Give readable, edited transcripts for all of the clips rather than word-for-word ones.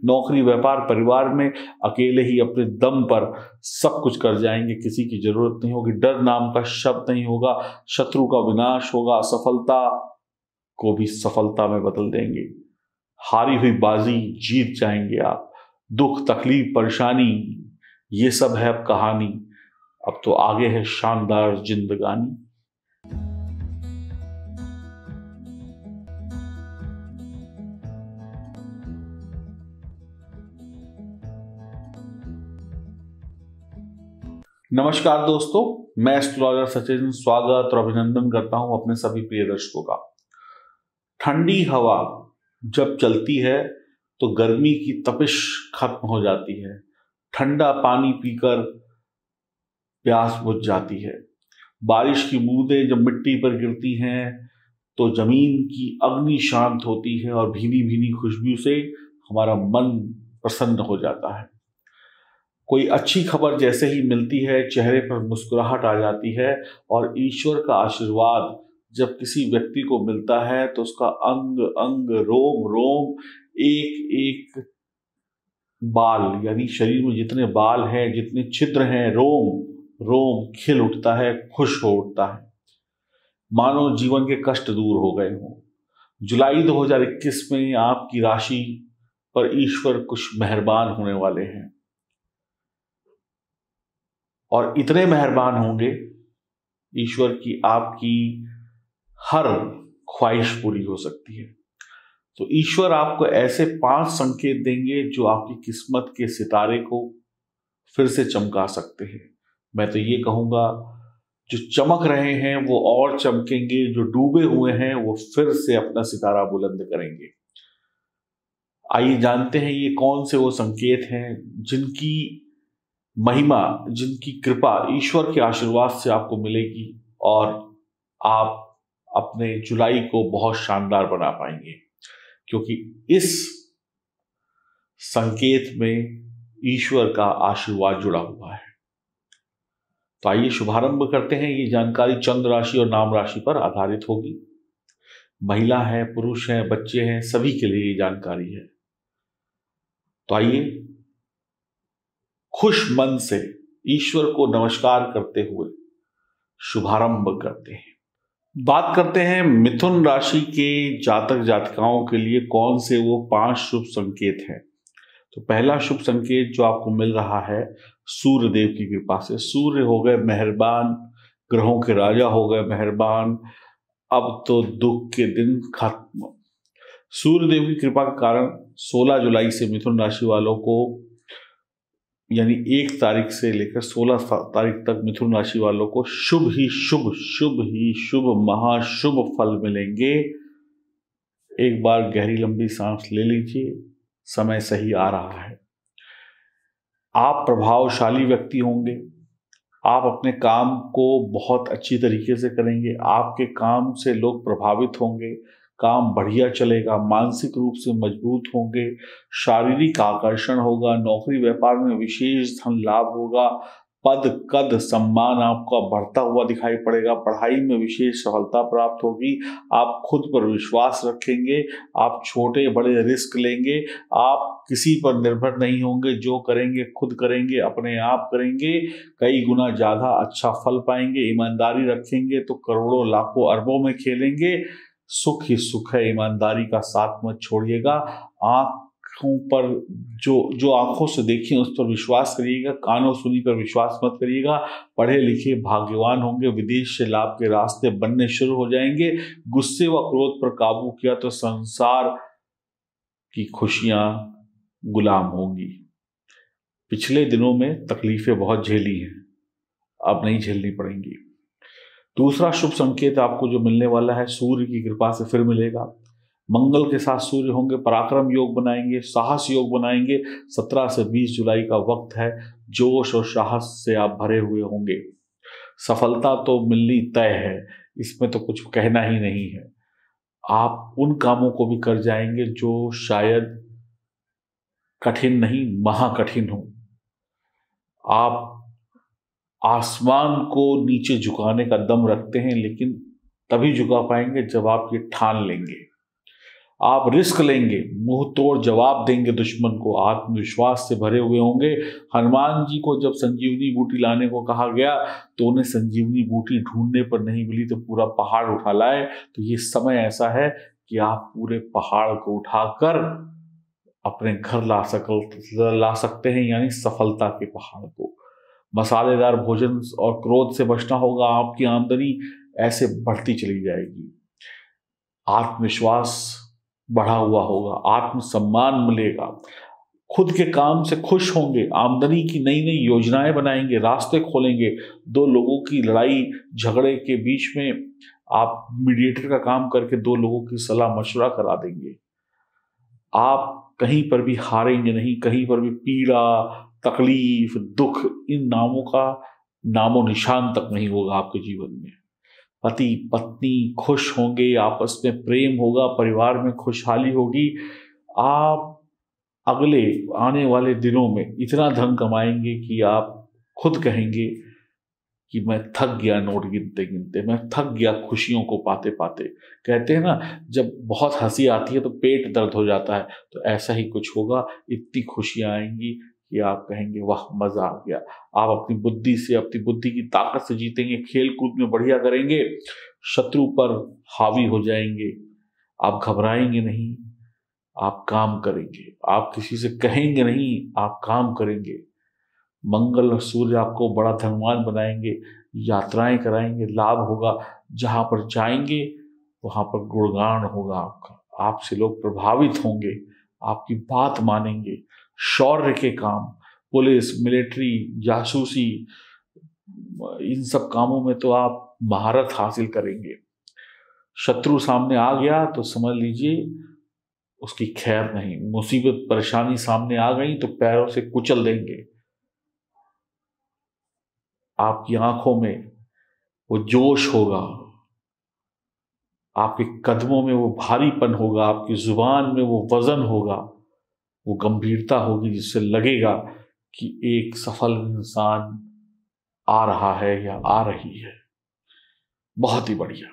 नौकरी, व्यापार, परिवार में अकेले ही अपने दम पर सब कुछ कर जाएंगे, किसी की जरूरत नहीं होगी, डर नाम का शब्द नहीं होगा, शत्रु का विनाश होगा, असफलता को भी सफलता में बदल देंगे, हारी हुई बाजी जीत जाएंगे आप। दुख, तकलीफ, परेशानी, ये सब है अब कहानी, अब तो आगे है शानदार जिंदगानी। नमस्कार दोस्तों, मैं एस्ट्रोलॉजर सचिन स्वागत और अभिनंदन करता हूं अपने सभी प्रिय दर्शकों का। ठंडी हवा जब चलती है तो गर्मी की तपिश खत्म हो जाती है, ठंडा पानी पीकर प्यास बुझ जाती है। बारिश की बूंदें जब मिट्टी पर गिरती हैं तो जमीन की अग्नि शांत होती है और भीनी भीनी खुशबू से हमारा मन प्रसन्न हो जाता है। कोई अच्छी खबर जैसे ही मिलती है चेहरे पर मुस्कुराहट आ जाती है और ईश्वर का आशीर्वाद जब किसी व्यक्ति को मिलता है तो उसका अंग अंग, रोम रोम, एक एक बाल, यानी शरीर में जितने बाल हैं, जितने छिद्र हैं, रोम रोम खिल उठता है, खुश हो उठता है, मानो जीवन के कष्ट दूर हो गए हों। जुलाई 2021 में आपकी राशि पर ईश्वर कुछ मेहरबान होने वाले हैं और इतने मेहरबान होंगे ईश्वर की आपकी हर ख्वाहिश पूरी हो सकती है। तो ईश्वर आपको ऐसे 5 संकेत देंगे जो आपकी किस्मत के सितारे को फिर से चमका सकते हैं। मैं तो ये कहूंगा, जो चमक रहे हैं वो और चमकेंगे, जो डूबे हुए हैं वो फिर से अपना सितारा बुलंद करेंगे। आइए जानते हैं ये कौन से वो संकेत हैं जिनकी महिमा, जिनकी कृपा ईश्वर के आशीर्वाद से आपको मिलेगी और आप अपने जुलाई को बहुत शानदार बना पाएंगे, क्योंकि इस संकेत में ईश्वर का आशीर्वाद जुड़ा हुआ है। तो आइए शुभारंभ करते हैं। ये जानकारी चंद्र राशि और नाम राशि पर आधारित होगी। महिला है, पुरुष है, बच्चे हैं, सभी के लिए ये जानकारी है। तो आइए खुश मन से ईश्वर को नमस्कार करते हुए शुभारंभ करते हैं। बात करते हैं मिथुन राशि के जातक जातिकाओं के लिए कौन से वो 5 शुभ संकेत हैं। तो पहला शुभ संकेत जो आपको मिल रहा है सूर्य देव की कृपा से। सूर्य हो गए मेहरबान, ग्रहों के राजा हो गए मेहरबान, अब तो दुख के दिन खत्म। सूर्य देव की कृपा के कारण 16 जुलाई से मिथुन राशि वालों को, यानी 1 तारीख से लेकर 16 तारीख तक मिथुन राशि वालों को शुभ ही शुभ, शुभ ही शुभ, महाशुभ फल मिलेंगे। एक बार गहरी लंबी सांस ले लीजिए, समय सही आ रहा है। आप प्रभावशाली व्यक्ति होंगे, आप अपने काम को बहुत अच्छी तरीके से करेंगे, आपके काम से लोग प्रभावित होंगे, काम बढ़िया चलेगा, मानसिक रूप से मजबूत होंगे, शारीरिक आकर्षण होगा, नौकरी व्यापार में विशेष धन लाभ होगा, पद कद सम्मान आपका बढ़ता हुआ दिखाई पड़ेगा, पढ़ाई में विशेष सफलता प्राप्त होगी, आप खुद पर विश्वास रखेंगे, आप छोटे बड़े रिस्क लेंगे, आप किसी पर निर्भर नहीं होंगे, जो करेंगे खुद करेंगे, अपने आप करेंगे, कई गुना ज्यादा अच्छा फल पाएंगे। ईमानदारी रखेंगे तो करोड़ों लाखों अरबों में खेलेंगे। सुख ही सुख है, ईमानदारी का साथ मत छोड़िएगा। आंखों पर जो आंखों से देखें उस पर विश्वास करिएगा, कानों सुनी पर विश्वास मत करिएगा। पढ़े लिखे भाग्यवान होंगे, विदेश से लाभ के रास्ते बनने शुरू हो जाएंगे। गुस्से व क्रोध पर काबू किया तो संसार की खुशियां गुलाम होंगी। पिछले दिनों में तकलीफें बहुत झेली हैं, अब नहीं झेलनी पड़ेंगी। दूसरा शुभ संकेत आपको जो मिलने वाला है सूर्य की कृपा से फिर मिलेगा। मंगल के साथ सूर्य होंगे, पराक्रम योग बनाएंगे, साहस योग बनाएंगे। 17 से 20 जुलाई का वक्त है, जोश और साहस से आप भरे हुए होंगे। सफलता तो मिलनी तय है, इसमें तो कुछ कहना ही नहीं है। आप उन कामों को भी कर जाएंगे जो शायद कठिन नहीं महाकठिन हो। आप आसमान को नीचे झुकाने का दम रखते हैं, लेकिन तभी झुका पाएंगे जब आप ये ठान लेंगे। आप रिस्क लेंगे, मुंह तोड़ जवाब देंगे दुश्मन को, आत्मविश्वास से भरे हुए होंगे। हनुमान जी को जब संजीवनी बूटी लाने को कहा गया तो उन्हें संजीवनी बूटी ढूंढने पर नहीं मिली तो पूरा पहाड़ उठा लाए। तो ये समय ऐसा है कि आप पूरे पहाड़ को उठाकर अपने घर ला सकते हैं, यानी सफलता के पहाड़ को। मसालेदार भोजन और क्रोध से बचना होगा। आपकी आमदनी ऐसे बढ़ती चली जाएगी। आत्मविश्वास बढ़ा हुआ होगा, आत्मसम्मान मिलेगा, खुद के काम से खुश होंगे, आमदनी की नई नई योजनाएं बनाएंगे, रास्ते खोलेंगे। दो लोगों की लड़ाई झगड़े के बीच में आप मीडिएटर का काम करके दो लोगों की सलाह मशवरा करा देंगे। आप कहीं पर भी हारेंगे नहीं, कहीं पर भी पीड़ा, तकलीफ, दुख, इन नामों का नामो निशान तक नहीं होगा आपके जीवन में। पति पत्नी खुश होंगे, आपस में प्रेम होगा, परिवार में खुशहाली होगी। आप अगले आने वाले दिनों में इतना धन कमाएंगे कि आप खुद कहेंगे कि मैं थक गया नोट गिनते गिनते, मैं थक गया खुशियों को पाते पाते। कहते हैं ना, जब बहुत हंसी आती है तो पेट दर्द हो जाता है, तो ऐसा ही कुछ होगा। इतनी खुशियां आएंगी कि आप कहेंगे वाह मजा आ गया। आप अपनी बुद्धि से, अपनी बुद्धि की ताकत से जीतेंगे, खेल कूद में बढ़िया करेंगे, शत्रु पर हावी हो जाएंगे। आप घबराएंगे नहीं, आप काम करेंगे, आप किसी से कहेंगे नहीं, आप काम करेंगे। मंगल और सूर्य आपको बड़ा धनवान बनाएंगे, यात्राएं कराएंगे, लाभ होगा। जहां पर जाएंगे वहां पर गुणगान होगा आपका, आपसे लोग प्रभावित होंगे, आपकी बात मानेंगे। शौर्य के काम, पुलिस, मिलिट्री, जासूसी, इन सब कामों में तो आप महारत हासिल करेंगे। शत्रु सामने आ गया तो समझ लीजिए उसकी खैर नहीं। मुसीबत परेशानी सामने आ गई तो पैरों से कुचल देंगे। आपकी आंखों में वो जोश होगा, आपके कदमों में वो भारीपन होगा, आपकी जुबान में वो वजन होगा, वो गंभीरता होगी जिससे लगेगा कि एक सफल इंसान आ रहा है या आ रही है। बहुत ही बढ़िया,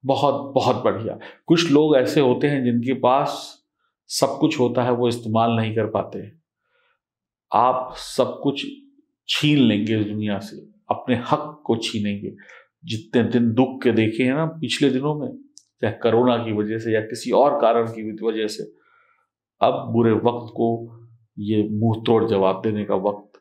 बहुत बहुत बढ़िया। कुछ लोग ऐसे होते हैं जिनके पास सब कुछ होता है, वो इस्तेमाल नहीं कर पाते। आप सब कुछ छीन लेंगे इस दुनिया से, अपने हक को छीनेंगे। जितने दिन दुख के देखे हैं ना पिछले दिनों में, चाहे कोरोना की वजह से या किसी और कारण की वजह से, अब बुरे वक्त को ये मुंह तोड़ जवाब देने का वक्त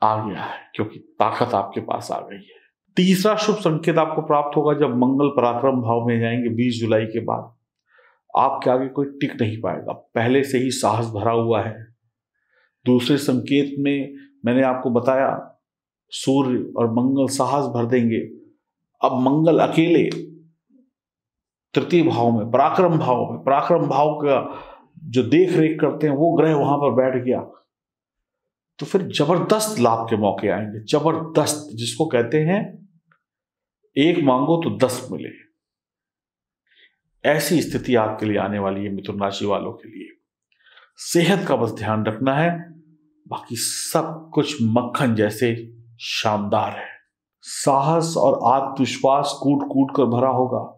आ गया है, क्योंकि ताकत आपके पास आ गई है। तीसरा शुभ संकेत आपको प्राप्त होगा जब मंगल पराक्रम भाव में जाएंगे 20 जुलाई के बाद। आपके आगे कोई टिक नहीं पाएगा, पहले से ही साहस भरा हुआ है। दूसरे संकेत में मैंने आपको बताया सूर्य और मंगल साहस भर देंगे। अब मंगल अकेले तृतीय भाव में, पराक्रम भाव का जो देख रेख करते हैं वो ग्रह वहां पर बैठ गया, तो फिर जबरदस्त लाभ के मौके आएंगे। जबरदस्त, जिसको कहते हैं एक मांगो तो 10 मिले, ऐसी स्थिति आपके लिए आने वाली है मिथुन राशि वालों के लिए। सेहत का बस ध्यान रखना है, बाकी सब कुछ मक्खन जैसे शानदार है। साहस और आत्मविश्वास कूट कूट कर भरा होगा।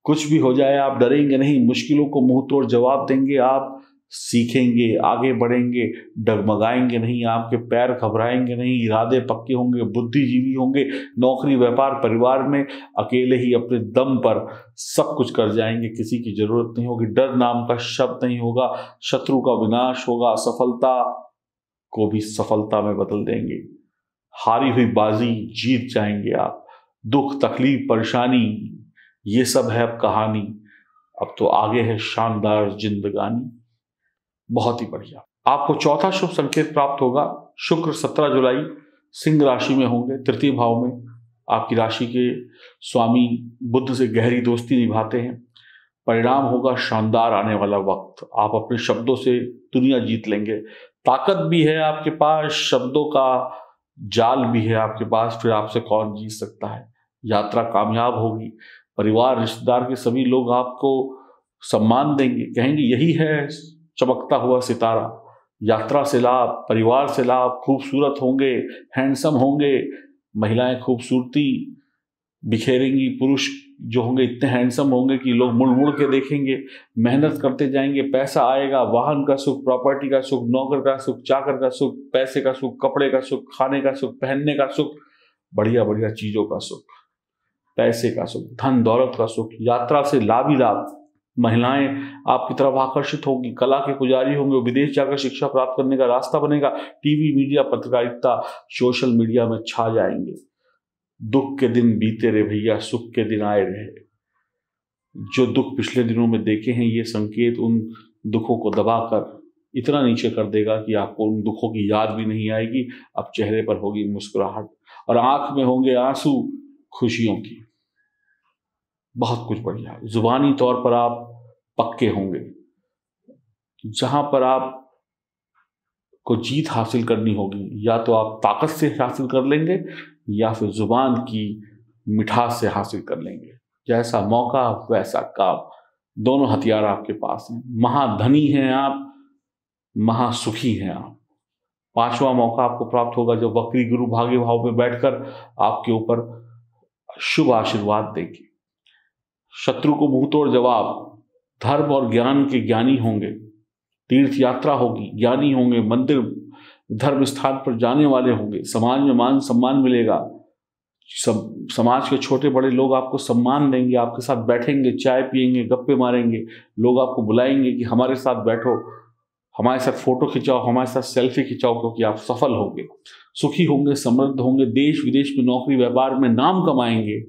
कुछ भी हो जाए आप डरेंगे नहीं, मुश्किलों को मुंह तोड़ जवाब देंगे। आप सीखेंगे, आगे बढ़ेंगे, डगमगाएंगे नहीं, आपके पैर घबराएंगे नहीं, इरादे पक्के होंगे, बुद्धिजीवी होंगे। नौकरी, व्यापार, परिवार में अकेले ही अपने दम पर सब कुछ कर जाएंगे, किसी की जरूरत नहीं होगी। डर नाम का शब्द नहीं होगा, शत्रु का विनाश होगा, सफलता को भी सफलता में बदल देंगे। हारी हुई बाजी जीत जाएंगे आप। दुख, तकलीफ, परेशानी, ये सब है अब कहानी। अब तो आगे है शानदार जिंदगानी। बहुत ही बढ़िया। आपको चौथा शुभ संकेत प्राप्त होगा। शुक्र 17 जुलाई सिंह राशि में होंगे, तृतीय भाव में। आपकी राशि के स्वामी बुध से गहरी दोस्ती निभाते हैं। परिणाम होगा शानदार आने वाला वक्त। आप अपने शब्दों से दुनिया जीत लेंगे। ताकत भी है आपके पास, शब्दों का जाल भी है आपके पास, फिर आपसे कौन जीत सकता है। यात्रा कामयाब होगी। परिवार, रिश्तेदार के सभी लोग आपको सम्मान देंगे, कहेंगे यही है चमकता हुआ सितारा। यात्रा से लाभ, परिवार से लाभ, खूबसूरत होंगे, हैंडसम होंगे। महिलाएं खूबसूरती बिखेरेंगी, पुरुष जो होंगे इतने हैंडसम होंगे कि लोग मुड़ मुड़ के देखेंगे। मेहनत करते जाएंगे, पैसा आएगा, वाहन का सुख, प्रॉपर्टी का सुख, नौकर का सुख, चाकर का सुख, पैसे का सुख, कपड़े का सुख, खाने का सुख, पहनने का सुख, बढ़िया बढ़िया चीजों का सुख, पैसे का सुख, धन दौलत का सुख, यात्रा से लाभ ही लाभ। महिलाएं आपकी तरफ आकर्षित होगी, कला के पुजारी होंगे, विदेश जाकर शिक्षा प्राप्त करने का रास्ता बनेगा, टीवी, मीडिया, पत्रकारिता, सोशल मीडिया में छा जाएंगे। दुख के दिन बीते रहे भैया, सुख के दिन आए रहे। जो दुख पिछले दिनों में देखे हैं, ये संकेत उन दुखों को दबाकर इतना नीचे कर देगा कि आपको उन दुखों की याद भी नहीं आएगी। अब चेहरे पर होगी मुस्कुराहट और आंख में होंगे आंसू खुशियों की। बहुत कुछ बढ़िया। जुबानी तौर पर आप पक्के होंगे। जहां पर आप को जीत हासिल करनी होगी, या तो आप ताकत से हासिल कर लेंगे या फिर जुबान की मिठास से हासिल कर लेंगे। जैसा मौका वैसा काम, दोनों हथियार आपके पास हैं। महाधनी हैं आप, महासुखी हैं आप। पांचवा मौका आपको प्राप्त होगा जब वक्री गुरु भाग्य भाव में बैठकर आपके ऊपर शुभ आशीर्वाद देंगे। शत्रु को मुंह तोड़ जवाब। धर्म और ज्ञान के ज्ञानी होंगे। तीर्थ यात्रा होगी, ज्ञानी होंगे, मंदिर धर्म स्थान पर जाने वाले होंगे। समाज में मान सम्मान मिलेगा। समाज के छोटे बड़े लोग आपको सम्मान देंगे, आपके साथ बैठेंगे, चाय पिएंगे, गप्पे मारेंगे। लोग आपको बुलाएंगे कि हमारे साथ बैठो, हमारे साथ फोटो खिंचाओ, हमारे साथ सेल्फी खिंचाओ, क्योंकि आप सफल होंगे, सुखी होंगे, समृद्ध होंगे। देश विदेश में नौकरी व्यापार में नाम कमाएंगे।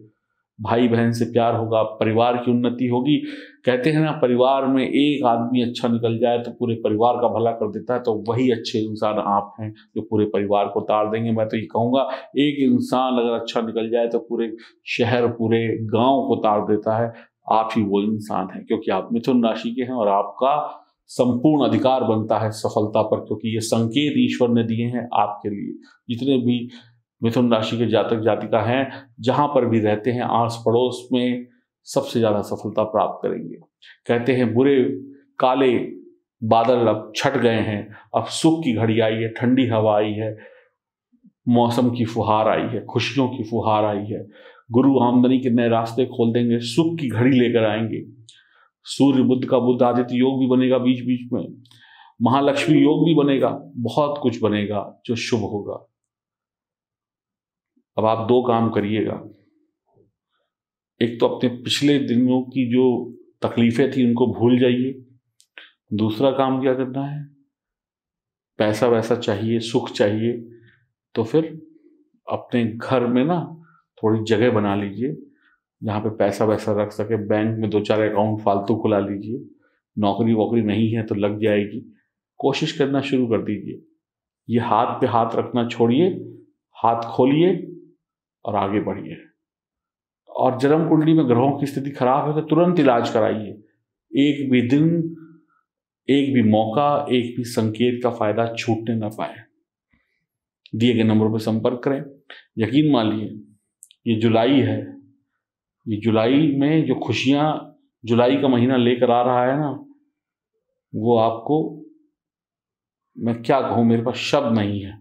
भाई बहन से प्यार होगा, परिवार की उन्नति होगी। कहते हैं ना, परिवार में एक आदमी अच्छा निकल जाए तो पूरे परिवार का भला कर देता है। तो वही अच्छे इंसान आप हैं जो पूरे परिवार को तार देंगे। मैं तो ये कहूँगा, एक इंसान अगर अच्छा निकल जाए तो पूरे शहर, पूरे गांव को तार देता है। आप ही वो इंसान हैं, क्योंकि आप मिथुन राशि के हैं और आपका संपूर्ण अधिकार बनता है सफलता पर, क्योंकि ये संकेत ईश्वर ने दिए हैं आपके लिए। जितने भी मिथुन राशि के जातक जातिका हैं, जहां पर भी रहते हैं, आस पड़ोस में सबसे ज्यादा सफलता प्राप्त करेंगे। कहते हैं बुरे काले बादल अब छट गए हैं, अब सुख की घड़ी आई है, ठंडी हवा आई है, मौसम की फुहार आई है, खुशियों की फुहार आई है। गुरु आमदनी के नए रास्ते खोल देंगे, सुख की घड़ी लेकर आएंगे। सूर्य बुध का बुध आदित्य योग भी बनेगा बीच बीच में, महालक्ष्मी योग भी बनेगा, बहुत कुछ बनेगा जो शुभ होगा। अब आप दो काम करिएगा। एक तो अपने पिछले दिनों की जो तकलीफें थी उनको भूल जाइए। दूसरा काम क्या करना है, पैसा वैसा चाहिए, सुख चाहिए, तो फिर अपने घर में ना थोड़ी जगह बना लीजिए जहाँ पे पैसा वैसा रख सके। बैंक में 2-4 अकाउंट फालतू खुला लीजिए। नौकरी वोकरी नहीं है तो लग जाएगी। कोशिश करना शुरू कर दीजिए। ये हाथ पे हाथ रखना छोड़िए, हाथ खोलिए और आगे बढ़िए। और जन्म कुंडली में ग्रहों की स्थिति खराब है तो तुरंत इलाज कराइए। एक भी दिन, एक भी मौका, एक भी संकेत का फायदा छूटने ना पाए। दिए गए नंबरों पर संपर्क करें। यकीन मानिए, ये जुलाई है, ये जुलाई में जो खुशियां जुलाई का महीना लेकर आ रहा है ना, वो आपको, मैं क्या कहूँ, मेरे पास शब्द नहीं है।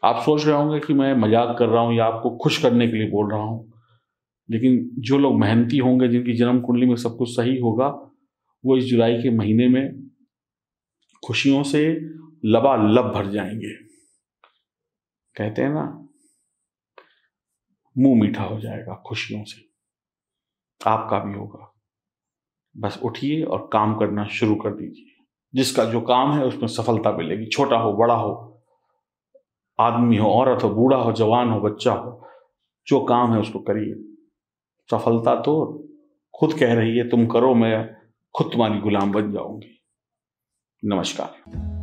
आप सोच रहे होंगे कि मैं मजाक कर रहा हूँ या आपको खुश करने के लिए बोल रहा हूँ, लेकिन जो लोग मेहनती होंगे, जिनकी जन्म कुंडली में सब कुछ सही होगा, वो इस जुलाई के महीने में खुशियों से लबालब भर जाएंगे। कहते हैं ना, मुंह मीठा हो जाएगा खुशियों से। आपका भी होगा। बस उठिए और काम करना शुरू कर दीजिए। जिसका जो काम है उसमें सफलता मिलेगी। छोटा हो, बड़ा हो, आदमी हो, औरत हो, बूढ़ा हो, जवान हो, बच्चा हो, जो काम है उसको करिए। सफलता तो खुद कह रही है, तुम करो, मैं खुद तुम्हारी गुलाम बन जाऊंगी। नमस्कार।